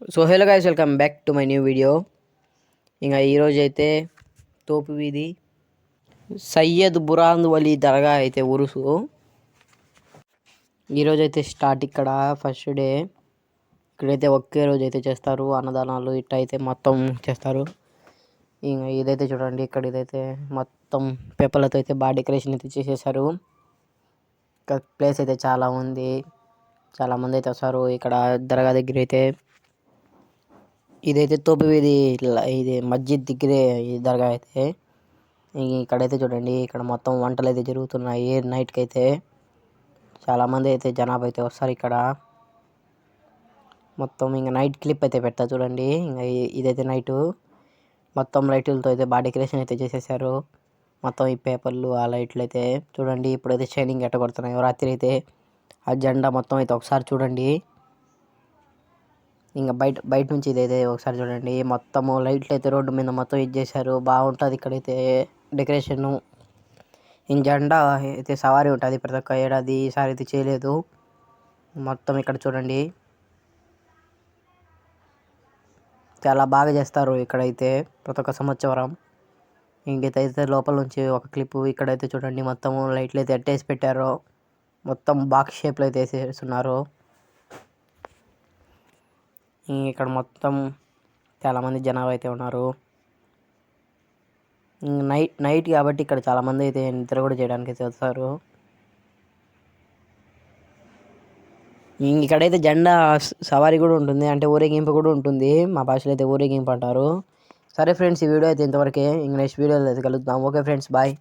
So hello guys, welcome back to my new video. ఇంకా ఈరోజు అయితే తోపు వీధి సయ్యద్ బురాంద్ వలీ దర్గా అయితే ఉరుసు. ఈరోజు అయితే స్టార్ట్ ఇక్కడ ఫస్ట్ డే. ఇక్కడైతే ఒకే రోజు అయితే చేస్తారు అన్నదానాలు ఇట్ట అయితే మొత్తం చేస్తారు. ఇంకా ఇదైతే చూడండి, ఇక్కడ ఇదైతే మొత్తం పేపర్లతో అయితే బాగా డెకరేషన్ అయితే చేసేసారు. ఇక్కడ ప్లేస్ అయితే చాలా ఉంది, చాలామంది అయితే వస్తారు ఇక్కడ దర్గా దగ్గర అయితే. ఇదైతే తోపు వీధి, ఇది మస్జిద్ దగ్గరే ఈ దర్గా అయితే. ఇక్కడైతే చూడండి, ఇక్కడ మొత్తం వంటలు అయితే జరుగుతున్నాయి నైట్కి అయితే. చాలామంది అయితే జనాభా అయితే వస్తారు ఇక్కడ. మొత్తం ఇంకా నైట్ క్లిప్ అయితే పెడతా చూడండి. ఇంకా ఇదైతే నైటు మొత్తం లైట్లతో అయితే బాగా డెకరేషన్ అయితే చేసేసారు. మొత్తం ఈ పేపర్లు ఆ లైట్లు అయితే చూడండి. ఇప్పుడైతే షైనింగ్ ఎట్ట కొడుతున్నాయి. రాత్రి అయితే ఆ జెండా మొత్తం అయితే ఒకసారి చూడండి. ఇంకా బయట నుంచి ఇదైతే ఒకసారి చూడండి. మొత్తము లైట్లు అయితే రోడ్డు మీద మొత్తం ఇది చేశారు. బాగుంటుంది ఇక్కడైతే డెకరేషను. ఈ జెండా అయితే సవారీ ఉంటుంది ప్రతి ఒక్క ఏడాది. ఈసారి అయితే చేయలేదు. మొత్తం ఇక్కడ చూడండి, చాలా బాగా చేస్తారు ఇక్కడైతే ప్రతి ఒక్క సంవత్సరం. ఇంకైతే లోపల నుంచి ఒక క్లిప్పు. ఇక్కడైతే చూడండి, మొత్తం లైట్లు అయితే ఎట్టేసి పెట్టారు. మొత్తం బాక్స్ షేప్లో అయితే వేసేస్తున్నారు. ఇక్కడ మొత్తం చాలామంది జనాభా అయితే ఉన్నారు. నైట్ కాబట్టి ఇక్కడ చాలామంది అయితే నిద్ర కూడా చేయడానికి అయితే వస్తారు. ఇక్కడైతే జెండా సవారీ కూడా ఉంటుంది, అంటే ఊరేగింపు కూడా ఉంటుంది. మా భాషలో అయితే ఊరేగింపు అంటారు. సరే ఫ్రెండ్స్, ఈ వీడియో అయితే ఇంతవరకే. ఇంక నెక్స్ట్ వీడియోలో అయితే కలుద్దాం. Okay friends, bye.